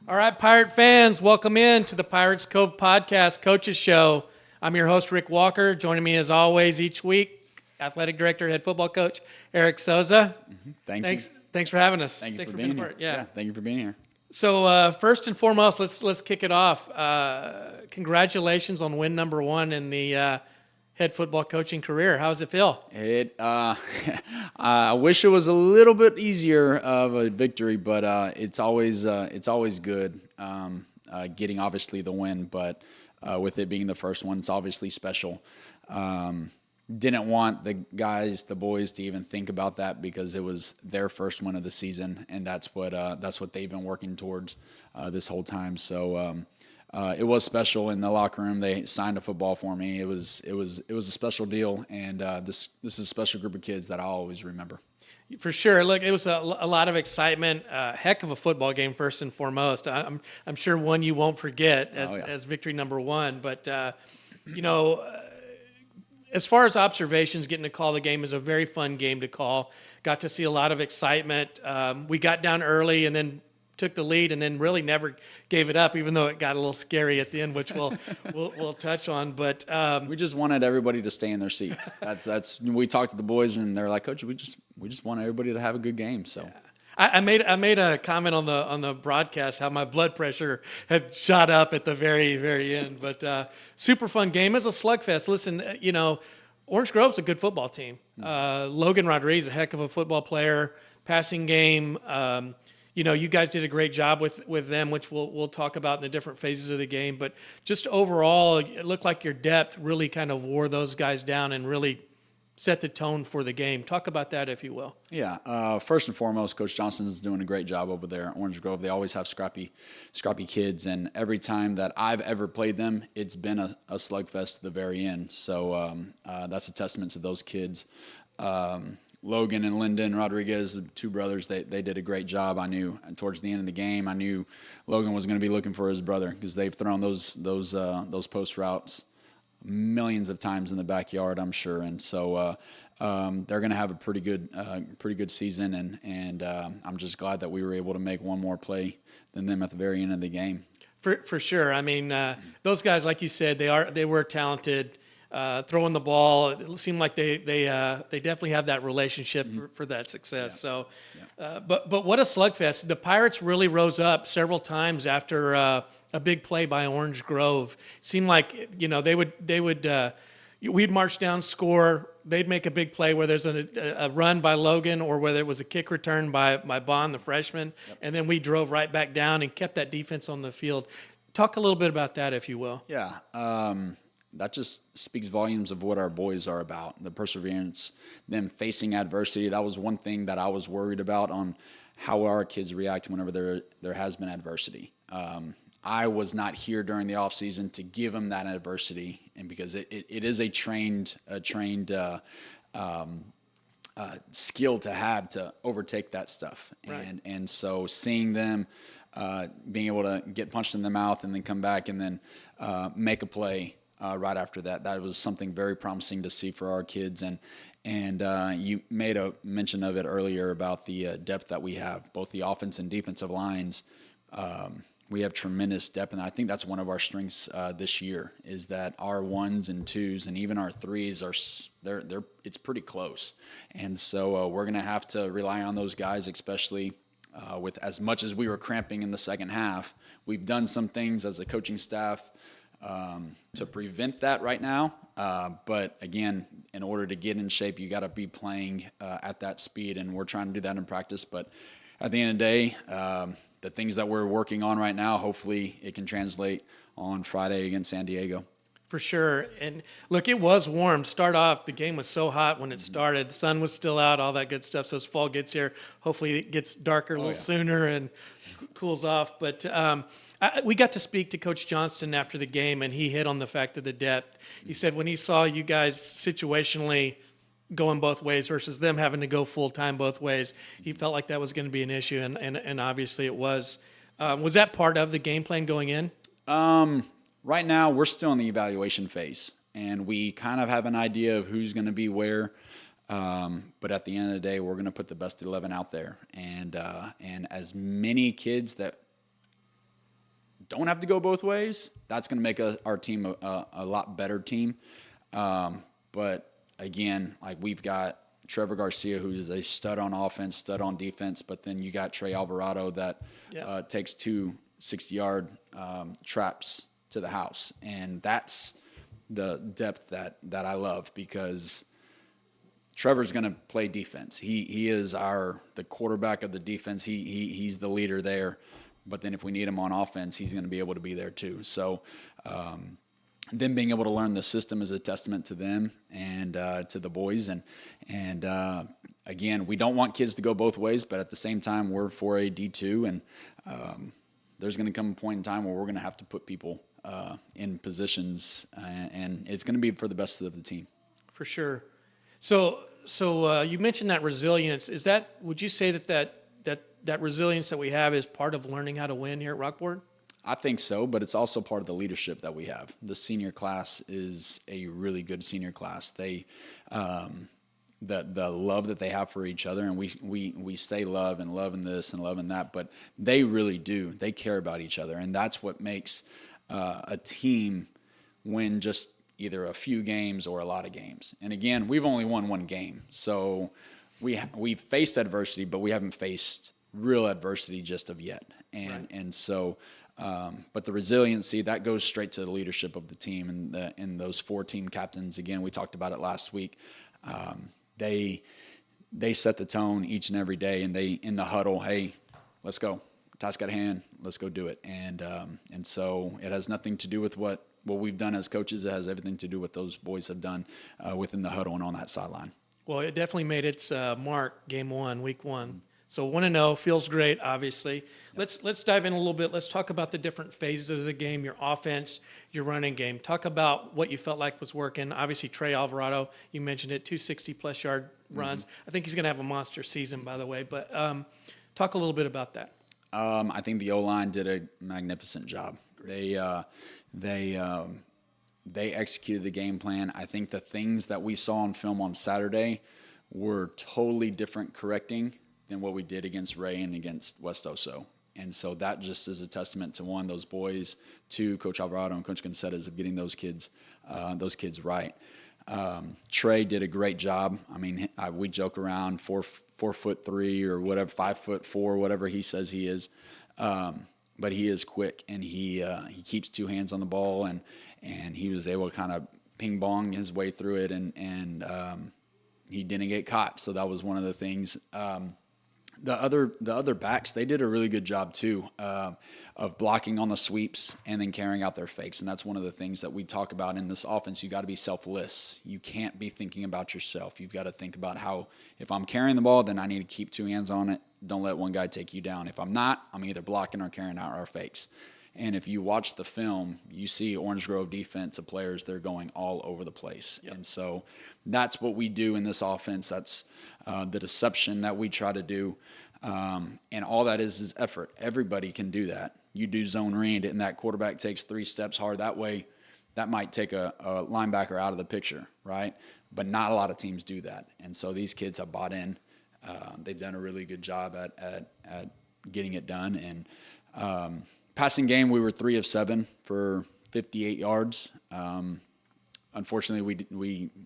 All right, Pirate fans, welcome in to the Pirates Cove Podcast Coaches Show. I'm your host, Rick Walker. Joining me as always each week, Athletic Director, Head Football Coach, Eric Soza. Thanks. Thanks for having us. Thank you Thanks for being being a here. part. Yeah. Thank you for being here. So first and foremost, let's kick it off. Congratulations on win number 1 in the head football coaching career. How does it feel? I wish it was a little bit easier of a victory, but it's always good getting obviously the win. But with it being the first one, it's obviously special. Didn't want the boys, to even think about that because it was their first one of the season, and that's what they've been working towards this whole time. So. It was special in the locker room. They signed a football for me. It was a special deal, and this is a special group of kids that I'll always remember. For sure. Look, it was a lot of excitement. Heck of a football game, first and foremost. I'm sure one you won't forget as victory number 1. But as far as observations, getting to call the game is a very fun game to call. Got to see a lot of excitement. We got down early and then took the lead and then really never gave it up, even though it got a little scary at the end, which we'll touch on. But we just wanted everybody to stay in their seats. That's we talked to the boys and they're like, Coach, we just want everybody to have a good game. So I made a comment on the broadcast how my blood pressure had shot up at the very, very end. But super fun game. It was a slugfest. Listen, Orange Grove's a good football team. Logan Rodriguez, a heck of a football player. Passing game. You guys did a great job with them, which we'll talk about in the different phases of the game. But just overall, it looked like your depth really kind of wore those guys down and really set the tone for the game. Talk about that, if you will. Yeah. First and foremost, Coach Johnson is doing a great job over there at Orange Grove. They always have scrappy kids, and every time that I've ever played them, it's been a slugfest to the very end. So that's a testament to those kids. Logan and Lyndon Rodriguez, the two brothers, they did a great job. I knew towards the end of the game, I knew Logan was going to be looking for his brother because they've thrown those post routes millions of times in the backyard, I'm sure. And so they're going to have a pretty good season. And I'm just glad that we were able to make one more play than them at the very end of the game. For sure. I mean, those guys, like you said, they were talented. Throwing the ball, it seemed like they definitely have that relationship for that success. Yeah. So, but what a slugfest! The Pirates really rose up several times after a big play by Orange Grove. Seemed like we'd march down, score. They'd make a big play where there's a run by Logan or whether it was a kick return by Bond, the freshman, and then we drove right back down and kept that defense on the field. Talk a little bit about that, if you will. Yeah. That just speaks volumes of what our boys are about, the perseverance, them facing adversity. That was one thing that I was worried about on how our kids react whenever there has been adversity. I was not here during the offseason to give them that adversity, and because it is a trained skill to have to overtake that stuff. Right. And so seeing them being able to get punched in the mouth and then come back and then make a play right after that was something very promising to see for our kids. And you made a mention of it earlier about the depth that we have, both the offense and defensive lines. We have tremendous depth, and I think that's one of our strengths this year is that our 1s and 2s and even our 3s it's pretty close. And so we're going to have to rely on those guys, especially with as much as we were cramping in the second half. We've done some things as a coaching staff to prevent that right now. But again, in order to get in shape, you got to be playing at that speed, and we're trying to do that in practice. But at the end of the day, the things that we're working on right now, hopefully it can translate on Friday against San Diego. For sure. And look, it was warm. Start off, the game was so hot when it started. The sun was still out, all that good stuff. So as fall gets here, hopefully it gets darker a little sooner and cools off. But we got to speak to Coach Johnston after the game, and he hit on the fact of the depth. He said when he saw you guys situationally going both ways versus them having to go full-time both ways, he felt like that was going to be an issue, and obviously it was. Was that part of the game plan going in? Right now, we're still in the evaluation phase, and we kind of have an idea of who's going to be where. But at the end of the day, we're going to put the best 11 out there, and as many kids that don't have to go both ways, that's going to make our team a lot better team. But again, like we've got Trevor Garcia, who's a stud on offense, stud on defense, but then you got Trey Alvarado that takes 2 60-yard traps to the house. And that's the depth that I love, because Trevor's going to play defense. He is the quarterback of the defense. He's the leader there. But then if we need him on offense, he's going to be able to be there too. So them being able to learn the system is a testament to them and to the boys. And again, we don't want kids to go both ways, but at the same time, we're for a D2, and there's going to come a point in time where we're going to have to put people in positions, and it's going to be for the best of the team. For sure. So you mentioned that resilience. Would you say that resilience that we have is part of learning how to win here at Rockport? I think so, but it's also part of the leadership that we have. The senior class is a really good senior class. They, the love that they have for each other, and we say love and this and love and that, but they really do. They care about each other, and that's what makes a team win just either a few games or a lot of games. And again, we've only won one game, so we've faced adversity, but we haven't faced real adversity just of yet. And so, but the resiliency that goes straight to the leadership of the team and those 4 team captains. Again, we talked about it last week. They set the tone each and every day, and they in the huddle, hey, let's go. Task at hand, let's go do it. And so it has nothing to do with what we've done as coaches. It has everything to do with those boys have done within the huddle and on that sideline. Well, it definitely made its mark game 1, week 1. So 1-0 feels great, obviously. Yep. Let's dive in a little bit. Let's talk about the different phases of the game, your offense, your running game. Talk about what you felt like was working. Obviously, Trey Alvarado, you mentioned it, 260-plus yard runs. I think he's going to have a monster season, by the way. But talk a little bit about that. I think the O-line did a magnificent job. They executed the game plan. I think the things that we saw on film on Saturday were totally different correcting than what we did against Ray and against West Oso. And so that just is a testament to, one, those boys, 2, Coach Alvarado and Coach Goncetas of getting those kids right. Trey did a great job. I mean, we joke around 4'3" or whatever, 5'4", whatever he says he is. But he is quick, and he keeps 2 hands on the ball, and he was able to kind of ping pong his way through it, and he didn't get caught. So that was one of the things. The other backs, they did a really good job too of blocking on the sweeps and then carrying out their fakes. And that's one of the things that we talk about in this offense. You got to be selfless. You can't be thinking about yourself. You've got to think about how, if I'm carrying the ball, then I need to keep 2 hands on it. Don't let one guy take you down. If I'm not, I'm either blocking or carrying out our fakes. And if you watch the film, you see Orange Grove defensive players, they're going all over the place. Yep. And so that's what we do in this offense. That's the deception that we try to do. And all that is effort. Everybody can do that. You do zone read, and that quarterback takes 3 steps hard. That way, that might take a linebacker out of the picture, right? But not a lot of teams do that. And so these kids have bought in. They've done a really good job at getting it done. And passing game, we were 3 of 7 for 58 yards. Unfortunately,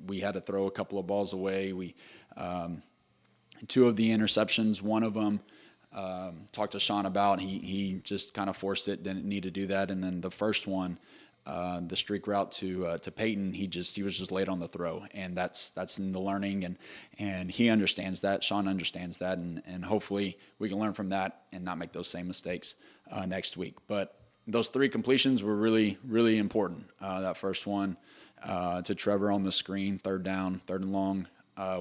we had to throw a couple of balls away. 2 of the interceptions, one of them talked to Sean about. He just kind of forced it, didn't need to do that. And then the first one, the streak route to Peyton, he was just late on the throw, and that's in the learning, and he understands that. Sean understands that, and hopefully we can learn from that and not make those same mistakes next week. But those 3 completions were really, really important. That first one to Trevor on the screen, 3rd down, 3rd and long.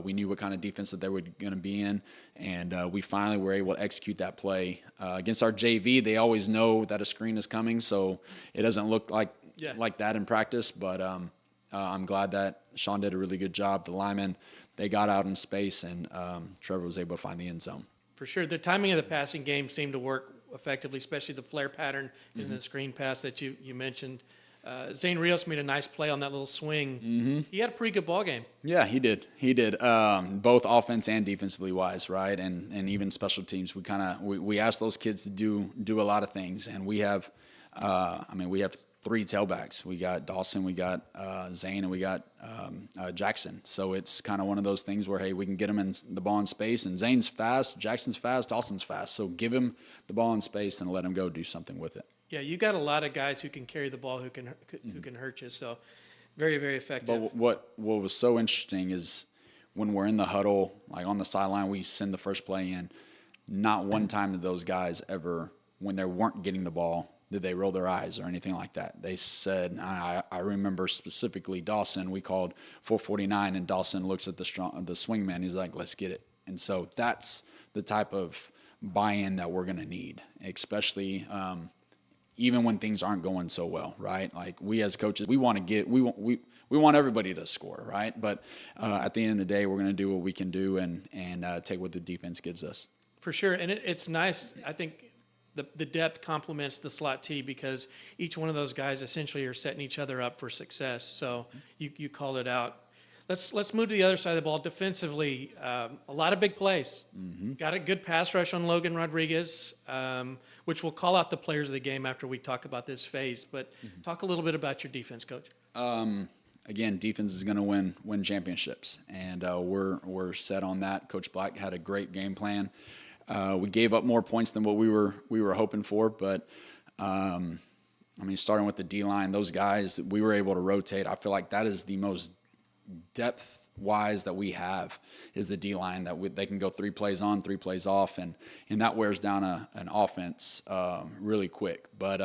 We knew what kind of defense that they were going to be in, and we finally were able to execute that play. Against our JV, they always know that a screen is coming, so it doesn't look like that in practice, but I'm glad that Sean did a really good job. The linemen, they got out in space, and Trevor was able to find the end zone. For sure. The timing of the passing game seemed to work effectively, especially the flare pattern in the screen pass that you mentioned. Zane Rios made a nice play on that little swing. Mm-hmm. He had a pretty good ball game. Yeah, he did. Both offense and defensively wise, right? And even special teams. We asked those kids to do a lot of things, and we have We have 3 tailbacks. We got Dawson, we got Zane, and we got Jackson. So it's kind of one of those things where, hey, we can get him in the ball in space, and Zane's fast, Jackson's fast, Dawson's fast. So give him the ball in space and let him go do something with it. Yeah, you got a lot of guys who can carry the ball, who can hurt you. So very, very effective. But what was so interesting is when we're in the huddle, like on the sideline, we send the first play in. Not one time did those guys ever, when they weren't getting the ball, did they roll their eyes or anything like that. They said, I remember specifically Dawson, we called 449, and Dawson looks at the swing man. He's like, let's get it. And so that's the type of buy-in that we're going to need, especially even when things aren't going so well, right? Like we as coaches, we want everybody to score, right? But at the end of the day, we're going to do what we can do and take what the defense gives us. For sure, and it's nice. I think the depth complements the slot T because each one of those guys essentially are setting each other up for success. So you called it out. Let's move to the other side of the ball. Defensively, a lot of big plays. Mm-hmm. Got a good pass rush on Logan Rodriguez, which we'll call out the players of the game after we talk about this phase. But talk a little bit about your defense, Coach. Again, defense is going to win championships, and we're set on that. Coach Black had a great game plan. We gave up more points than what we were hoping for, but starting with the D-line, those guys we were able to rotate. I feel like that is the most depth-wise that we have is the D-line, that they can go 3 plays on, 3 plays off, and that wears down an offense really quick. But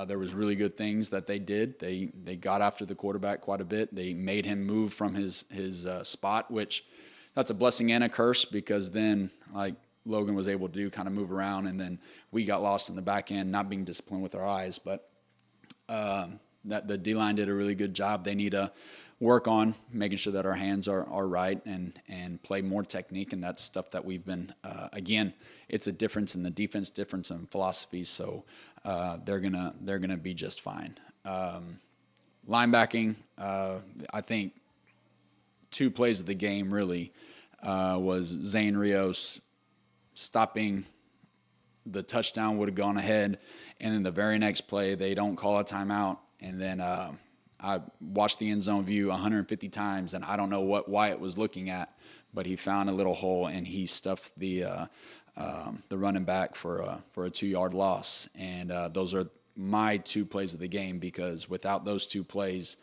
there was really good things that they did. They got after the quarterback quite a bit. They made him move from his spot, which that's a blessing and a curse because then like Logan was able to do kind of move around, and then we got lost in the back end, not being disciplined with our eyes. But that the D-line did a really good job. They need to work on making sure that our hands are right and play more technique, and that's stuff that we've been again, it's a difference in the defense, difference in philosophy, so they're gonna be just fine. Linebacking, I think 2 plays of the game really was Zane Rios stopping the touchdown, would have gone ahead, and then the very next play they don't call a timeout, and then I watched the end zone view 150 times, and I don't know what Wyatt was looking at, but he found a little hole and he stuffed the running back for a 2-yard loss. And those are my 2 plays of the game because without those 2 plays,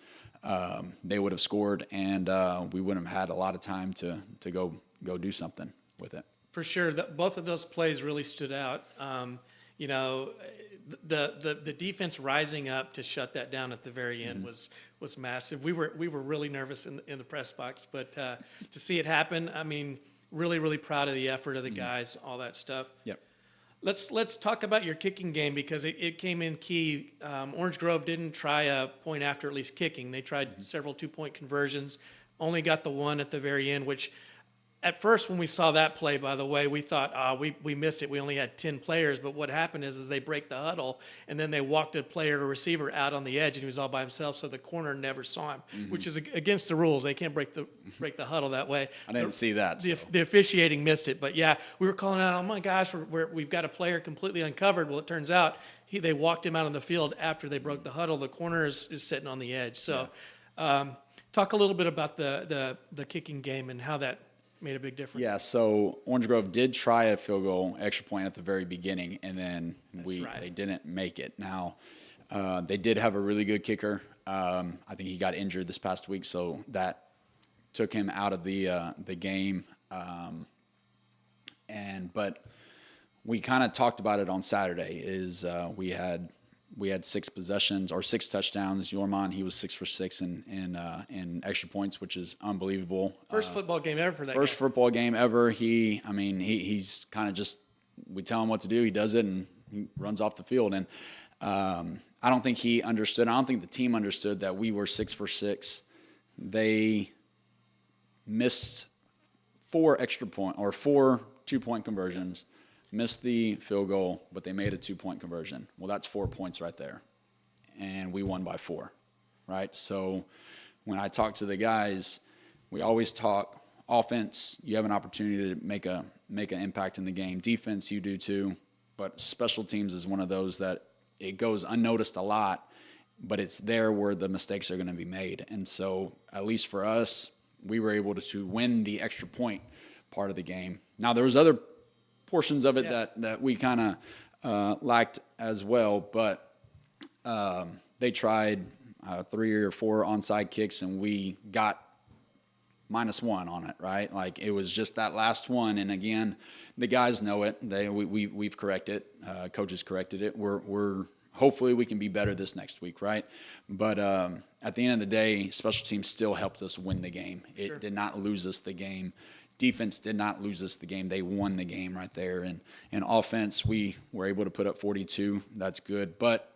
they would have scored, and we wouldn't have had a lot of time to go do something with it. For sure, both of those plays really stood out. The defense rising up to shut that down at the very end was massive. We were really nervous in the press box, but to see it happen, really, really proud of the effort of the guys, all that stuff. Yep. Let's talk about your kicking game because it came in key. Orange Grove didn't try a point after at least kicking. They tried several 2-point conversions, only got the one at the very end, which at first when we saw that play, by the way, we thought, we missed it. We only had 10 players. But what happened is they break the huddle, and then they walked a player or receiver out on the edge, and he was all by himself, so the corner never saw him, which is against the rules. They can't break the huddle that way. I didn't see that. The officiating missed it. But, yeah, we were calling out, oh, my gosh, we've got a player completely uncovered. Well, it turns out they walked him out on the field after they broke the huddle. The corner is sitting on the edge. So talk a little bit about the kicking game and how that made a big difference. Yeah, so Orange Grove did try a field goal extra point at the very beginning, and then they didn't make it. Now, they did have a really good kicker. I think he got injured this past week, so that took him out of the game. But we kind of talked about it on Saturday. We had 6 possessions or 6 touchdowns. Yorman, he was 6 for 6 in extra points, which is unbelievable. First football game ever for that. First football game ever. He's kind of just, we tell him what to do, he does it, and he runs off the field. And I don't think he understood. I don't think the team understood that we were 6 for 6. They missed 4 extra point or 4 2-point conversions. Missed the field goal, but they made a 2-point conversion. Well, that's 4 points right there. And we won by 4, right? So when I talk to the guys, we always talk offense, you have an opportunity to make an impact in the game. Defense, you do too. But special teams is one of those that it goes unnoticed a lot, but it's there where the mistakes are going to be made. And so, at least for us, we were able to win the extra point part of the game. Now, there was other portions of it that we kind of lacked as well, but they tried 3 or 4 onside kicks, and we got -1 on it, right? Like, it was just that last one. And again, the guys know it. We've corrected it. Coaches corrected it. We're hopefully we can be better this next week, right? But at the end of the day, special teams still helped us win the game. It did not lose us the game. Defense did not lose us the game. They won the game right there. And offense, we were able to put up 42. That's good. But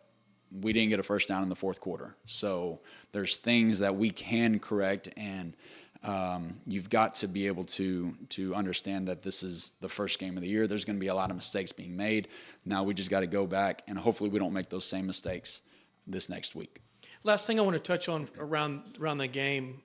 we didn't get a first down in the fourth quarter. So there's things that we can correct, and you've got to be able to understand that this is the first game of the year. There's going to be a lot of mistakes being made. Now we just got to go back, and hopefully we don't make those same mistakes this next week. Last thing I want to touch on around the game,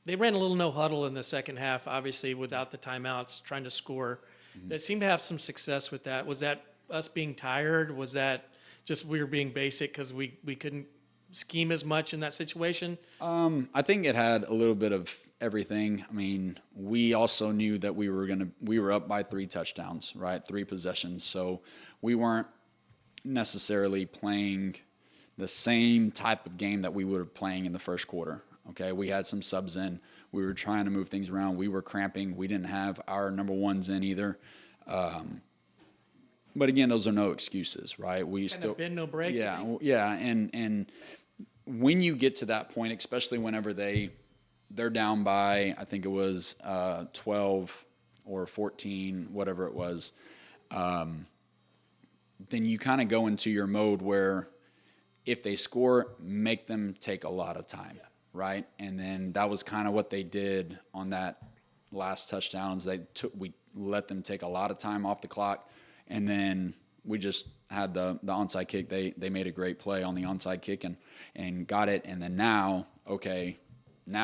they ran a little no huddle in the second half, obviously without the timeouts, trying to score. They seemed to have some success with that. Was that us being tired? Was that just we were being basic because we couldn't scheme as much in that situation? I think it had a little bit of everything. I mean, we also knew that we were up by 3 touchdowns, right? 3 possessions. So we weren't necessarily playing the same type of game that we were playing in the first quarter. Okay, we had some subs in. We were trying to move things around. We were cramping. We didn't have our number ones in either. But again, those are no excuses, right? We still bend no break. Yeah, and when you get to that point, especially whenever they're down by, I think it was 12 or 14, whatever it was, then you kind of go into your mode where if they score, make them take a lot of time, right? And then that was kind of what they did on that last touchdown. Is we let them take a lot of time off the clock, and then we just had the onside kick. They made a great play on the onside kick and got it. And then now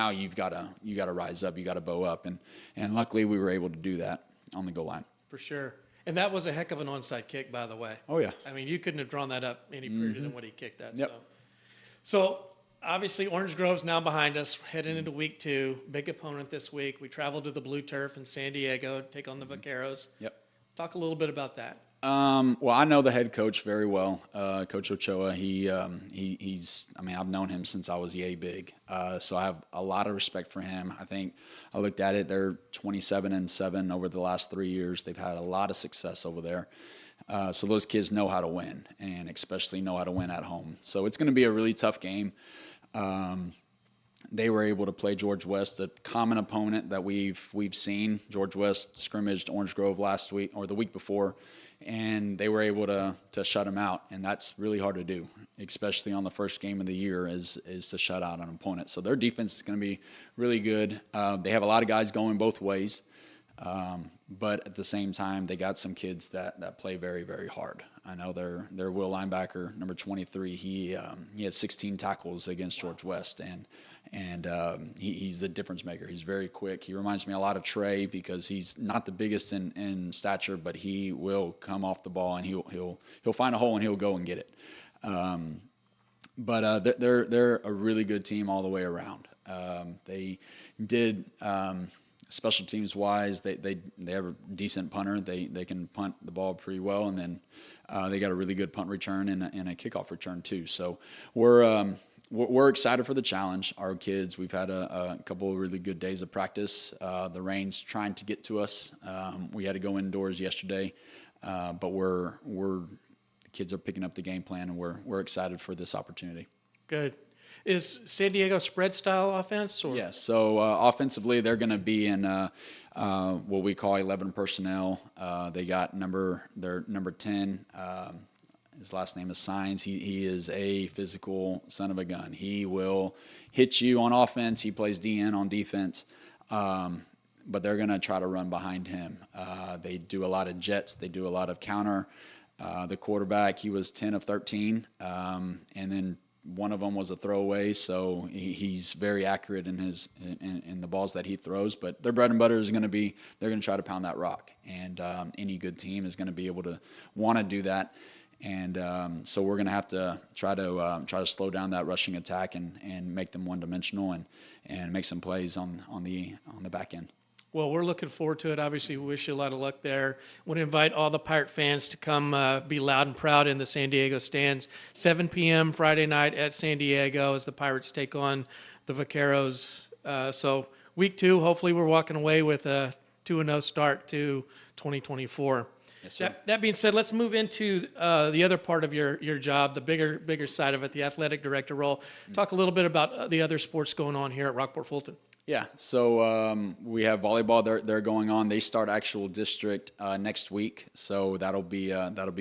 you've got to rise up. You got to bow up. And luckily we were able to do that on the goal line. For sure. And that was a heck of an onside kick, by the way. Oh yeah. I mean, you couldn't have drawn that up any prettier than what he kicked that. Yep. So obviously Orange Grove's now behind us, heading into week 2. Big opponent this week. We traveled to the Blue Turf in San Diego to take on the Vaqueros. Yep. Talk a little bit about that. Well, I know the head coach very well, Coach Ochoa. He's. I mean, I've known him since I was yay big, so I have a lot of respect for him. I think I looked at it; they're 27-7 over the last 3 years. They've had a lot of success over there. So those kids know how to win, and especially know how to win at home. So it's going to be a really tough game. They were able to play George West, a common opponent that we've seen. George West scrimmaged Orange Grove last week or the week before, and they were able to shut them out, and that's really hard to do, especially on the first game of the year is to shut out an opponent. So their defense is going to be really good. They have a lot of guys going both ways, but at the same time, they got some kids that play very, very hard. I know their will linebacker, number 23, he had 16 tackles against George West, and he's a difference maker. He's very quick. He reminds me a lot of Trey because he's not the biggest in stature, but he will come off the ball and he'll find a hole and he'll go and get it. But they're a really good team all the way around. They did special teams wise. They have a decent punter. They can punt the ball pretty well, and then they got a really good punt return and a kickoff return too. So we're excited for the challenge. Our kids, we've had a couple of really good days of practice. The rain's trying to get to us. We had to go indoors yesterday, but the kids are picking up the game plan, and we're excited for this opportunity. Good. Is San Diego spread style offense? Or? Yes. So offensively, they're going to be in what we call 11 personnel. They got their number 10. His last name is Signs. He is a physical son of a gun. He will hit you on offense. He plays DN on defense. But they're going to try to run behind him. They do a lot of jets. They do a lot of counter. The quarterback, he was 10 of 13. And then one of them was a throwaway, so he's very accurate in the balls that he throws. But their bread and butter is going to be they're going to try to pound that rock. And any good team is going to be able to want to do that. So we're going to have to try to slow down that rushing attack and make them one-dimensional and make some plays on the back end. Well, we're looking forward to it. Obviously, we wish you a lot of luck there. Want to invite all the Pirate fans to come be loud and proud in the San Diego stands. 7 p.m. Friday night at San Diego as the Pirates take on the Vaqueros. So week 2, hopefully we're walking away with a 2-0 start to 2024. Yes, sir. That being said, let's move into the other part of your job, the bigger side of it, the athletic director role. Talk a little bit about the other sports going on here at Rockport Fulton. Yeah, so we have volleyball. They're going on. They start actual district next week, so that'll be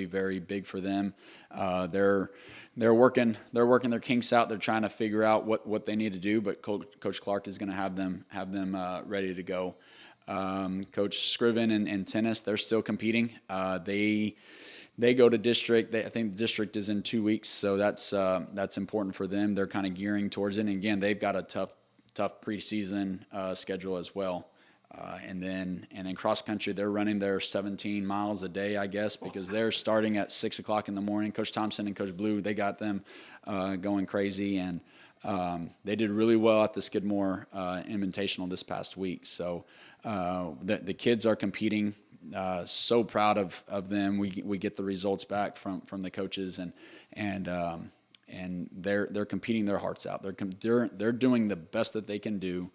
very big for them. They're working their kinks out. They're trying to figure out what they need to do. But Coach Clark is going to have them ready to go. Coach Scriven and tennis, they're still competing. They go to district. I think the district is in 2 weeks, so that's important for them. They're kind of gearing towards it. And again, they've got a tough preseason schedule as well. And then cross country, they're running their 17 miles a day, I guess, because they're starting at 6 o'clock in the morning. Coach Thompson and Coach Blue, they got them going crazy, and they did really well at the Skidmore Invitational this past week. So the kids are competing. So proud of them. We get the results back from the coaches, and they're competing their hearts out. They're doing the best that they can do,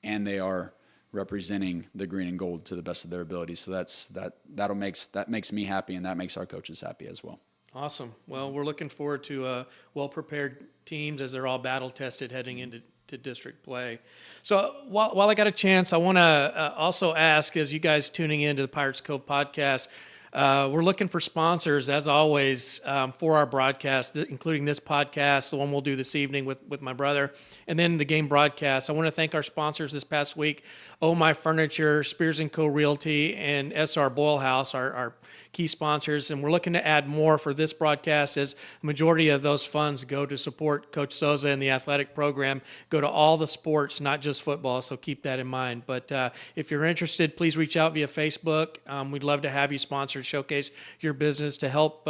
and they are representing the green and gold to the best of their ability. So that makes me happy, and that makes our coaches happy as well. Awesome. Well, we're looking forward to well-prepared teams as they're all battle-tested heading into district play. So while I got a chance, I want to also ask, as you guys tuning into the Pirates Cove podcast, we're looking for sponsors, as always, for our broadcast, including this podcast, the one we'll do this evening with my brother, and then the game broadcast. I want to thank our sponsors this past week, Oh My Furniture, Spears & Co. Realty, and SR Boyle House, our key sponsors. And we're looking to add more for this broadcast, as the majority of those funds go to support Coach Soza and the athletic program, go to all the sports, not just football, so keep that in mind. But if you're interested, please reach out via Facebook. We'd love to have you sponsor, showcase your business to help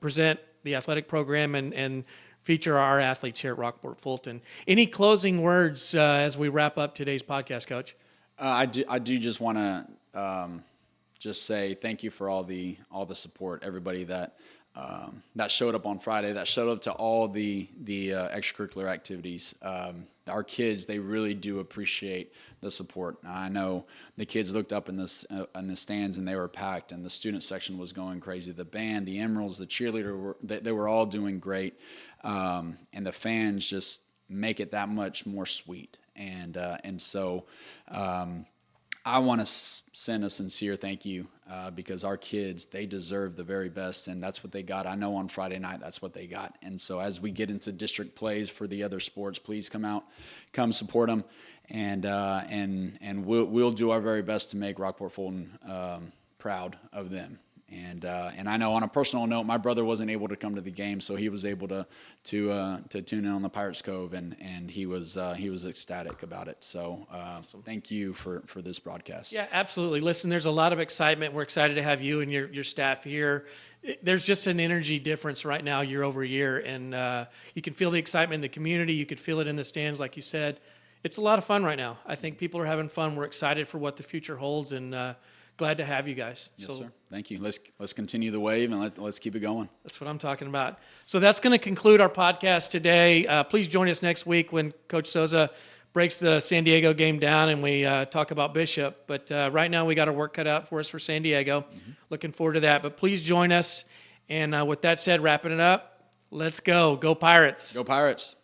present the athletic program and feature our athletes here at Rockport Fulton. Any closing words as we wrap up today's podcast, Coach? I do just want to just say thank you for all the support, everybody that showed up on Friday, that showed up to all the extracurricular activities. Our kids, they really do appreciate the support. I know the kids looked up in the stands and they were packed, and the student section was going crazy. The band, the Emeralds, the cheerleader, they were all doing great, and the fans just make it that much more sweet. And so I want to send a sincere thank you because our kids, they deserve the very best, and that's what they got. I know on Friday night that's what they got. And so as we get into district plays for the other sports, please come support them, and we'll do our very best to make Rockport Fulton proud of them. And I know on a personal note, my brother wasn't able to come to the game, so he was able to tune in on the Pirates Cove, and he was ecstatic about it. So Awesome. Thank you for this broadcast. Yeah, absolutely. Listen, there's a lot of excitement. We're excited to have you and your staff here. There's just an energy difference right now, year over year, and you can feel the excitement in the community. You could feel it in the stands, like you said. It's a lot of fun right now. I think people are having fun. We're excited for what the future holds, and glad to have you guys. Yes, sir. Thank you. Let's continue the wave, and let's keep it going. That's what I'm talking about. So that's going to conclude our podcast today. Please join us next week when Coach Soza breaks the San Diego game down and we talk about Bishop. But right now we got our work cut out for us for San Diego. Mm-hmm. Looking forward to that. But please join us. And with that said, wrapping it up, let's go. Go Pirates. Go Pirates.